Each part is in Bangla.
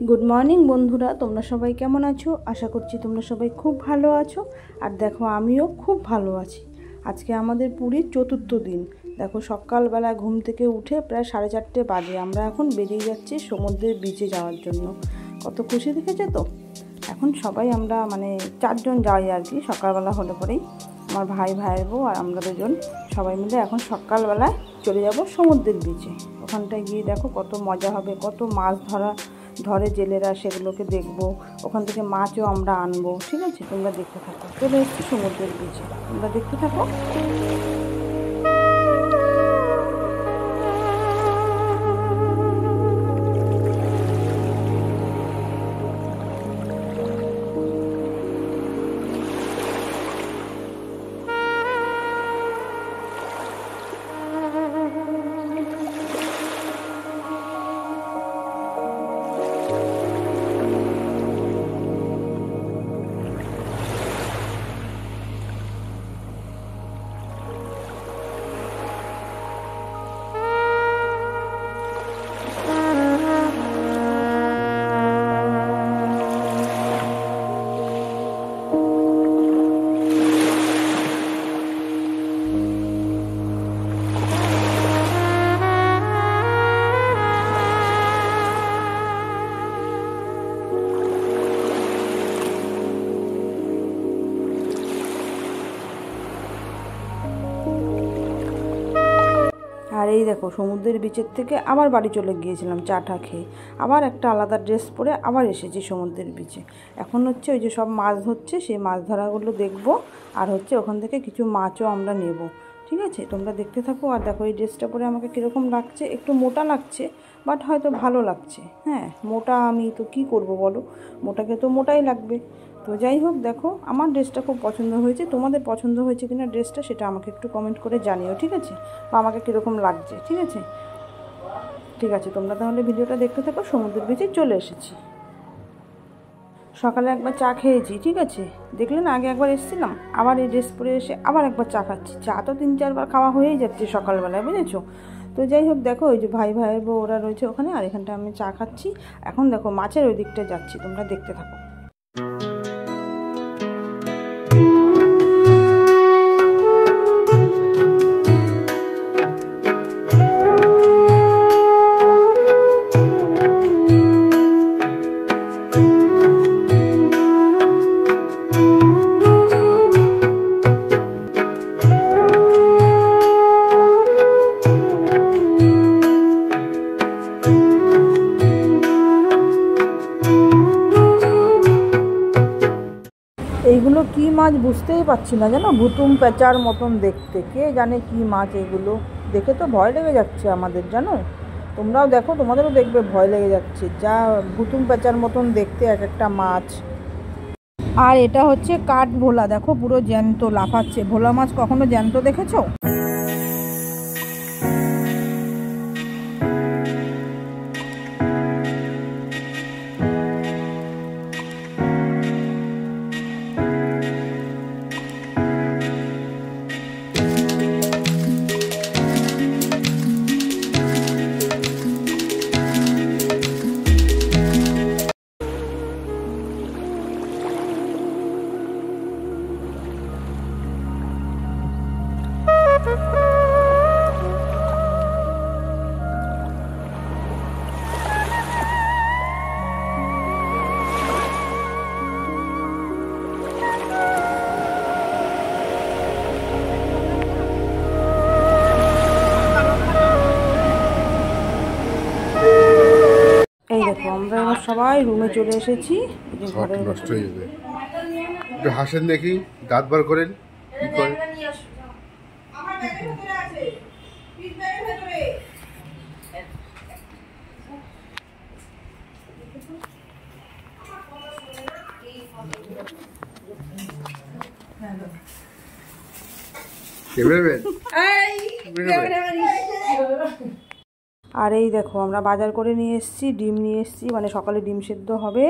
গুড মর্নিং বন্ধুরা, তোমরা সবাই কেমন আছো? আশা করছি তোমরা সবাই খুব ভালো আছো। আর দেখো, আমিও খুব ভালো আছি। আজকে আমাদের পুরীর চতুর্থ দিন। দেখো, সকালবেলা ঘুম থেকে উঠে প্রায় 4:30 বাজে আমরা এখন বেরিয়ে যাচ্ছি সমুদ্রের বিচে যাওয়ার জন্য। কত খুশি দেখেছো তো। এখন সবাই আমরা 4জন যাই আর কি। সকালবেলা হলে পরেই আমার ভাইয়ের বউ আর আমরা দুজন সবাই মিলে এখন সকালবেলায় চলে যাব সমুদ্রের বিচে। ওখানটায় গিয়ে দেখো কত মজা হবে, কত মাছ ধরে জেলেরা, সেগুলোকে দেখবো। ওখান থেকে মাছও আমরা আনবো। ঠিক আছে, তোমরা দেখতে থাকো। চলে এসছি সমুদ্রের বিচে, তোমরা দেখতে থাকো। আর এই দেখো, সমুদ্রের বিচের থেকে আবার বাড়ি চলে গিয়েছিলাম চা খেয়ে। আবার একটা আলাদা ড্রেস পরে আবার এসেছি সমুদ্রের বিচে। এখন হচ্ছে ওই যে সব মাছ ধরছে, সেই মাছ ধরাগুলো দেখবো। আর হচ্ছে ওখান থেকে কিছু মাছও আমরা নেব। ঠিক আছে, তোমরা দেখতে থাকো। আর দেখো, এই ড্রেসটা পরে আমাকে কীরকম লাগছে। একটু মোটা লাগছে, বাট হয়তো ভালো লাগছে। হ্যাঁ, মোটা আমি তো কী করব বলো, মোটাকে তো মোটাই লাগবে। তো যাই হোক, দেখো আমার ড্রেসটা খুব পছন্দ হয়েছে। তোমাদের পছন্দ হয়েছে কিনা ড্রেসটা, সেটা আমাকে একটু কমেন্ট করে জানিও। ঠিক আছে, বা আমাকে কীরকম লাগছে। ঠিক আছে, তোমরা তাহলে ভিডিওটা দেখতে থাকো। সমুদ্রের বিচে চলে এসেছি। সকালে একবার চা খেয়েছি। ঠিক আছে, দেখলে না, আগে একবার এসেছিলাম, আবার এই ড্রেস পরে এসে আবার একবার চা খাচ্ছি। চা তো 3-4 বার খাওয়া হয়েই যাচ্ছে সকালবেলায়, বুঝেছো। তো যাই হোক, দেখো ওই যে ভাইয়ের বউ ওরা রয়েছে ওখানে, আর এখানটা আমি চা খাচ্ছি। এখন দেখো মাছের ওই দিকটা যাচ্ছি, তোমরা দেখতে থাকো। এইগুলো কি মাছ বুঝতেই পারছি না, জানো, ভুতুম পেঁচার মতন দেখতে। কে জানে কি মাছ এগুলো। দেখে তো ভয় লেগে যাচ্ছে আমাদের, জানো। তোমরাও দেখো, তোমাদেরও দেখবে ভয় লেগে যাচ্ছে। যা ভুতুম পেঁচার মতন দেখতে এক একটা মাছ। আর এটা হচ্ছে কাঠ ভোলা, দেখো পুরো জ্যান্ত লাফাচ্ছে। ভোলা মাছ কখনো জ্যান্ত দেখেছো? এই দেখো, আমরা এবার সবাই রুমে চলে এসেছি। নষ্ট হয়ে যাবে। একটু হাসেন দেখি, দাঁত বার করেন। কি করেন? আর এই দেখো আমরা বাজার করে নিয়ে এসেছি, ডিম নিয়ে এসেছি, মানে সকালে ডিম সেদ্ধ হবে,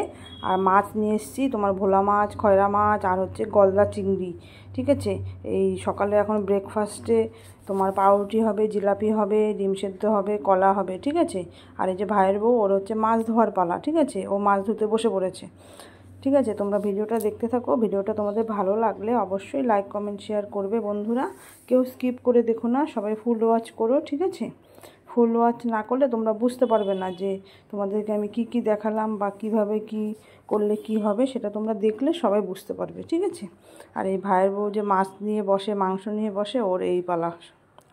আর মাছ নিয়ে এসেছি, তোমার ভোলা মাছ, খয়রা মাছ, আর হচ্ছে গলদা চিংড়ি। ঠিক আছে, এই সকালে এখন ব্রেকফাস্টে তোমার পাউরুটি হবে, জিলাপি হবে, ডিম সেদ্ধ হবে, কলা হবে। ঠিক আছে, আর এই যে ভাইয়ের বউ, ওর হচ্ছে মাছ ধোয়ার পালা। ঠিক আছে, ও মাছ ধুতে বসে পড়েছে। ঠিক আছে, তোমরা ভিডিওটা দেখতে থাকো। ভিডিওটা তোমাদের ভালো লাগলে অবশ্যই লাইক কমেন্ট শেয়ার করবে বন্ধুরা। কেউ স্কিপ করে দেখো না, সবাই ফুল ওয়াচ করো। ঠিক আছে, ফুল ওয়াচ না করলে তোমরা বুঝতে পারবে না যে তোমাদেরকে আমি কি কি দেখালাম বা কিভাবে কি করলে কি হবে, সেটা তোমরা দেখলে সবাই বুঝতে পারবে। ঠিক আছে, আর এই ভাইয়ের বউ যে মাছ নিয়ে বসে, মাংস নিয়ে বসে, ওর এই পালা।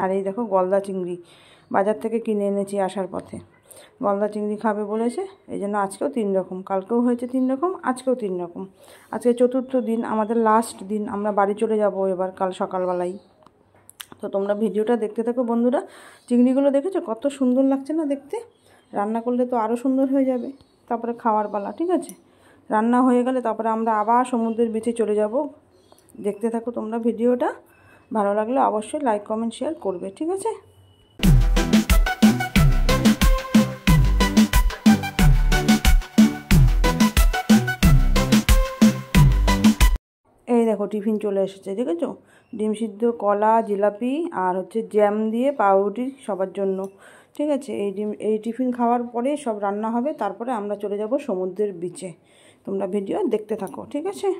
আর এই দেখো গলদা চিংড়ি বাজার থেকে কিনে এনেছি আসার পথে। গলদা চিংড়ি খাবে বলেছে, এই জন্য আজকেও 3 রকম, কালকেও হয়েছে 3 রকম, আজকেও 3 রকম। আজকে চতুর্থ দিন, আমাদের লাস্ট দিন, আমরা বাড়ি চলে যাব এবার কাল সকালবেলায়। তো তোমরা ভিডিওটা দেখতে থাকো বন্ধুরা। চিংড়িগুলো দেখেছো কত সুন্দর লাগছে না দেখতে? রান্না করলে তো আরও সুন্দর হয়ে যাবে। তারপরে খাওয়ার পালা। ঠিক আছে, রান্না হয়ে গেলে তারপরে আমরা আবার সমুদ্রের বিচে চলে যাব। দেখতে থাকো তোমরা ভিডিওটা, ভালো লাগলে অবশ্যই লাইক কমেন্ট শেয়ার করবে। ঠিক আছে, এই দেখো টিফিন চলে এসেছে। দেখেছো, ডিম সিদ্ধ, কলা, জিলাপি, আর হচ্ছে জ্যাম দিয়ে পাউরুটি সবার জন্য। ঠিক আছে, এই টিফিন খাওয়ার পরে সব রান্না হবে, তারপরে আমরা চলে যাব সমুদ্রের বিচে। তোমরা ভিডিও দেখতে থাকো। ঠিক আছে,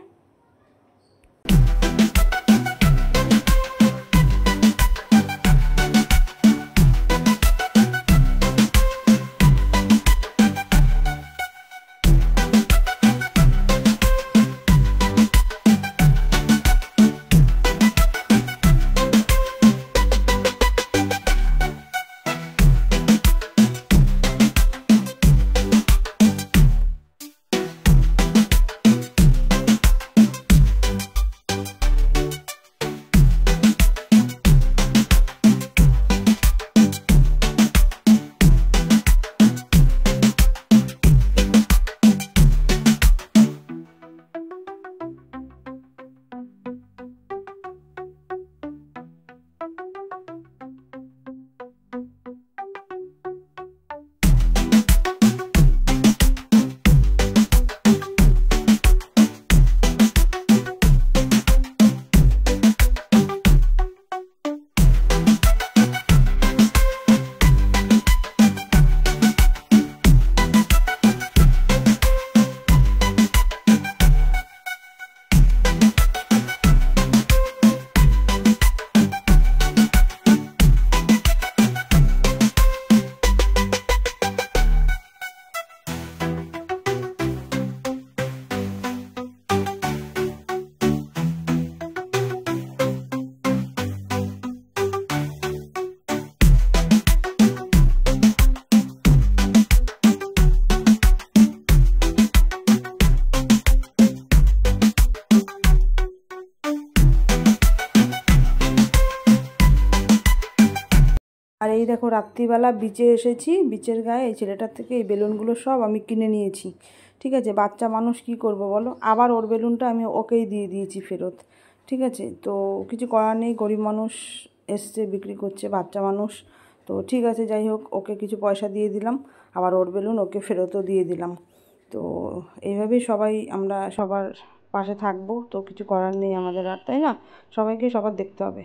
আর এই দেখো রাত্রিবেলা বিচে এসেছি। বিচের গায়ে এই ছেলেটার থেকে এই বেলুনগুলো সব আমি কিনে নিয়েছি। ঠিক আছে, বাচ্চা মানুষ কি করব বলো, আবার ওর বেলুনটা আমি ওকেই দিয়ে দিয়েছি ফেরত। ঠিক আছে, তো কিছু করার নেই, গরিব মানুষ এসছে বিক্রি করছে, বাচ্চা মানুষ। তো ঠিক আছে, যাই হোক, ওকে কিছু পয়সা দিয়ে দিলাম, আবার ওর বেলুন ওকে ফেরতও দিয়ে দিলাম। তো এইভাবেই সবাই আমরা সবার পাশে থাকবো। তো কিছু করার নেই আমাদের আর, তাই না? সবাইকে সবার দেখতে হবে।